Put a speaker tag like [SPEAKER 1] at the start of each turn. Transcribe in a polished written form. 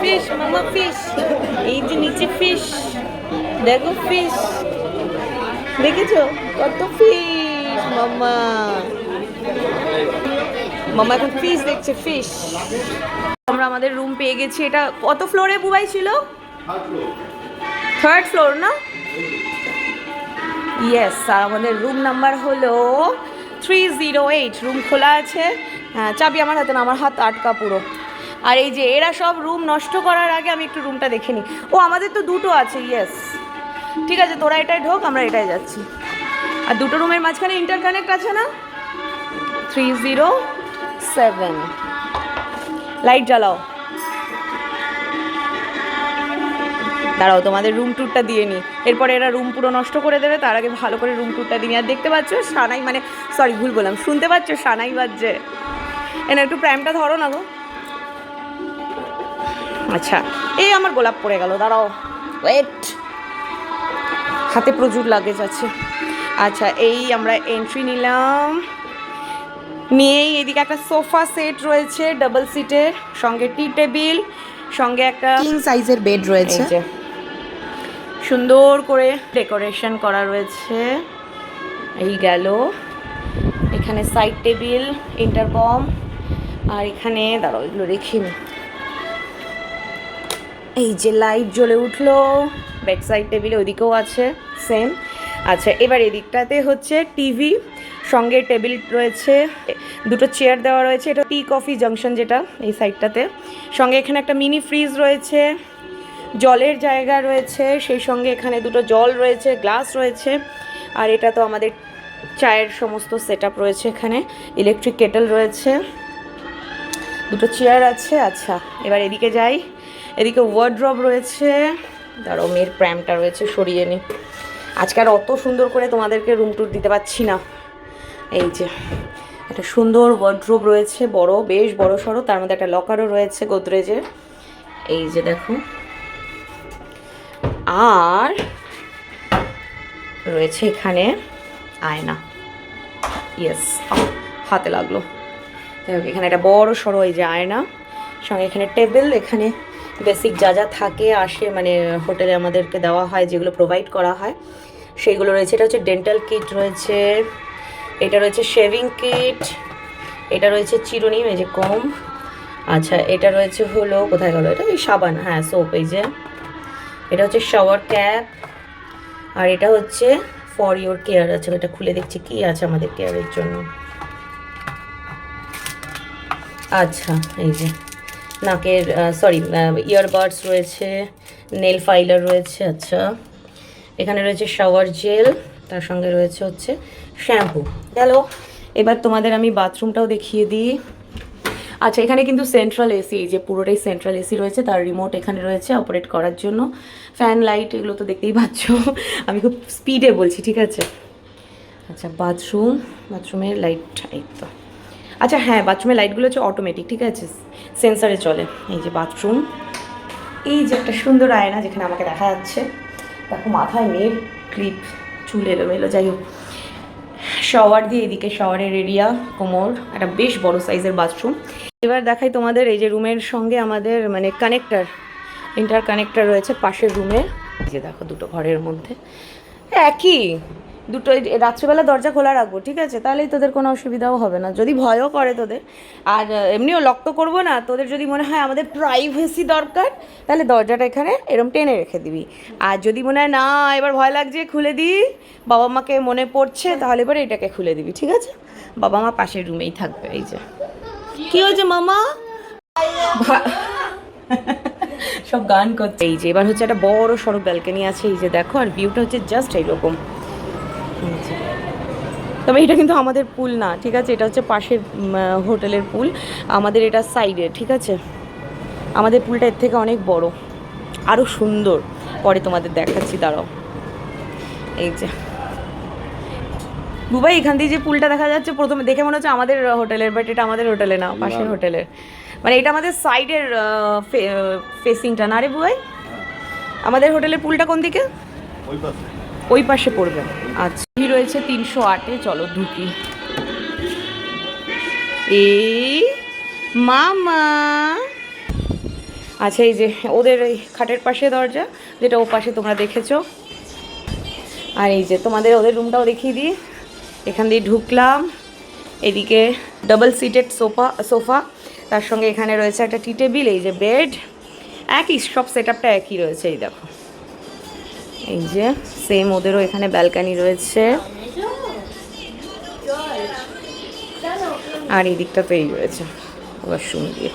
[SPEAKER 1] Fish মামা fish. এই যে নিচে ফিশ, দেখো ফিশ, দেখেছো কত ফিশ। মামা মামা এখন ফিশ দেখছে, ফিশ। আমরা আমাদের রুম পেয়ে গেছি। এটা কত ফ্লোরে বুবাই ছিল? থার্ড ফ্লোর না? ইয়েস। আর আমাদের রুম নাম্বার হলো 308। রুম খোলা আছে। হ্যাঁ, চাবি আমার হাতে না, আমার হাত আটকা পুরো। আর এই যে এরা সব রুম নষ্ট করার আগে আমি একটু রুমটা দেখে নিই। ও আমাদের তো দুটো আছে। ইয়েস, ঠিক আছে, তোরা এটাই ঢোক, আমরা এটাই যাচ্ছি। আর দুটো রুমের মাঝখানে ইন্টারকানেক্ট আছে না? 307। লাইট জ্বালাও। দাঁড়াও, তোমাদের রুম ট্যুরটা দিয়ে নিই, এরপরে এরা রুম পুরো নষ্ট করে দেবে। তার আগে ভালো করে রুম ট্যুরটা দিই। আর দেখতে পাচ্ছ সানাই, মানে সরি ভুল বললাম, শুনতে পাচ্ছ সানাই বাজছে। এনে একটু প্র্যামটা ধরো না গো। আচ্ছা, এই আমার গোলাপ পড়ে গেল, দাঁড়াও, ওয়েট, হাতে প্রচুর লাগেজ আছে। আচ্ছা, এই আমরা এন্ট্রি নিলাম, নিয়েই এদিকে একটা সোফা সেট রয়েছে ডাবল সিটের, সঙ্গে টি টেবিল, সঙ্গে একটা
[SPEAKER 2] কিং সাইজের বেড রয়েছে।
[SPEAKER 1] সুন্দর করে ডেকোরেশন করা রয়েছে। এই গেল, এখানে সাইড টেবিল, ইন্টারকম, আর এখানে দাঁড়াও এগুলো রেখে নি। এই যে লাইট জ্বলে উঠলো, বেড সাইড টেবিল ওইদিকেও আছে সেম। আচ্ছা, এবার এদিকটাতে হচ্ছে টিভি, সঙ্গে টেবিল রয়েছে, দুটো চেয়ার দেওয়া রয়েছে, এটা টি কফি জাংশন যেটা এই সাইডটাতে। সঙ্গে এখানে একটা মিনি ফ্রিজ রয়েছে, জলের জায়গা রয়েছে, সেই সঙ্গে এখানে দুটো জল রয়েছে, গ্লাস রয়েছে। আর এটা তো আমাদের চায়ের সমস্ত সেট আপ রয়েছে এখানে, ইলেকট্রিক কেটেল রয়েছে, দুটো চেয়ার আছে। আচ্ছা, এবার এদিকে যাই, এদিকে ওয়ার্ড্রব রয়েছে। দাঁড়াও, মেয়ের প্র্যামটা রয়েছে, সরিয়ে নিই। আজকে আর অত সুন্দর করে তোমাদেরকে রুম ট্যুর দিতে পারছি না। এই যে একটা সুন্দর ওয়ার্ড্রোব রয়েছে, বড়, বেশ বড় সড়ো, তার মধ্যে একটা লকারও রয়েছে গোদরেজের। এই যে দেখো, আর রয়েছে এখানে আয়না। ইয়েস, হাতে লাগলো। এখানে একটা বড় সড়ো এই যে আয়না, সঙ্গে এখানে টেবিল, এখানে বেসিক যা যা থাকে আসে, মানে হোটেলে আমাদেরকে দেওয়া হয়, যেগুলো প্রোভাইড করা হয় সেইগুলো রয়েছে। এটা হচ্ছে ডেন্টাল কিট রয়েছে, এটা রয়েছে শেভিং কিট, এটা রয়েছে চিরুনি, এই যে কম। আচ্ছা, এটা রয়েছে হলো, কোথায় গেলো এটা, এই সাবান, হ্যাঁ সোপ, এই যে এটা হচ্ছে শাওয়ার ক্যাপ। আর এটা হচ্ছে ফর ইওর কেয়ার। আছে, এটা খুলে দেখছি কি আছে আমাদের কেয়ারের জন্য। আচ্ছা, এই যে নাকের সরি ইয়ারবাডস রয়েছে, নেল ফাইলার রয়েছে। আচ্ছা, এখানে রয়েছে শাওয়ার জেল, তার সঙ্গে রয়েছে হচ্ছে শ্যাম্পু। গেল, এবার তোমাদের আমি বাথরুমটাও দেখিয়ে দিই। আচ্ছা, এখানে কিন্তু সেন্ট্রাল এসি, এই যে পুরোটাই সেন্ট্রাল এসি রয়েছে, তার রিমোট এখানে রয়েছে অপারেট করার জন্য। ফ্যান, লাইট এগুলো তো দেখতেই পাচ্ছ, আমি খুব স্পিডে বলছি, ঠিক আছে। আচ্ছা, বাথরুমের লাইট এই তো। আচ্ছা হ্যাঁ, বাথরুমের লাইটগুলো হচ্ছে অটোমেটিক, ঠিক আছে, সেন্সারে চলে। এই যে বাথরুম, এই যে একটা সুন্দর আয়না যেখানে আমাকে দেখা যাচ্ছে, দেখো মাথায় মেয়ের ক্লিপ, চুল এলোমেলো, যাই হোক। শাওয়ার দিয়ে এদিকে শাওয়ারের এরিয়া, কোমর, একটা বেশ বড় সাইজের বাথরুম। এবার দেখাই তোমাদের, এই যে রুমের সঙ্গে আমাদের মানে ইন্টার কানেক্টার রয়েছে পাশের রুমে। এই যে দেখো, দুটো ঘরের মধ্যে একই, দুটো রাত্রিবেলা দরজা খোলা রাখবো, ঠিক আছে, তাহলেই তোদের কোনো অসুবিধাও হবে না, যদি ভয়ও করে তোদের। আর এমনিও লক তো করবো না, তোদের যদি মনে হয় আমাদের প্রাইভেসি দরকার, তাহলে দরজাটা এখানে এরম টেনে রেখে দিবি। আর যদি মনে হয় না এবার ভয় লাগছে খুলে দিই, বাবা মাকে মনে পড়ছে, তাহলে এবার এটাকে খুলে দিবি, ঠিক আছে। বাবা মা পাশের রুমেই থাকবে। এই যে কি হয়েছে মামা, সব গান করছে। এই যে এবার হচ্ছে একটা বড় সড়ক ব্যালকনি আছে, এই যে দেখো, আর ভিউটা হচ্ছে জাস্ট এইরকম। তবে এটা কিন্তু আমাদের পুল না, ঠিক আছে, এটা হচ্ছে পাশের হোটেলের পুল, আমাদের এটা সাইডে, ঠিক আছে। আমাদের পুলটা এর থেকে অনেক বড়, আরও সুন্দর, পরে তোমাদের দেখাচ্ছি, দাঁড়াও। এই যে বুবাই, এখান দিয়ে যে পুলটা দেখা যাচ্ছে, প্রথমে দেখে মনে হচ্ছে আমাদের হোটেলের, বাট এটা আমাদের হোটেলে না, পাশের হোটেলের, মানে এটা আমাদের সাইডের ফেসিংটা না রে বুবাই। আমাদের হোটেলের পুলটা কোন দিকে? ওই পাশে পড়বে। আচ্ছা, রয়েছে 308-এ, চলো ঢুকি। এই মামা, আচ্ছা, এই যে ওদের এই খাটের পাশে দরজা, যেটা ও পাশে তোমরা দেখেছো। আর এই যে তোমাদের ওদের রুমটাও দেখিয়ে দিই। এখান দিয়ে ঢুকলাম, এদিকে ডাবল সিটেড সোফা, তার সঙ্গে এখানে রয়েছে একটা টি টেবিল, এই যে বেড, একই সব সেট আপটা একই রয়েছে। এই দেখো, এই যে সেম ওদেরও এখানে ব্যালকানি রয়েছে। আর এই দিকটা তো এই রয়েছে ওয়াশরুম দিয়ে।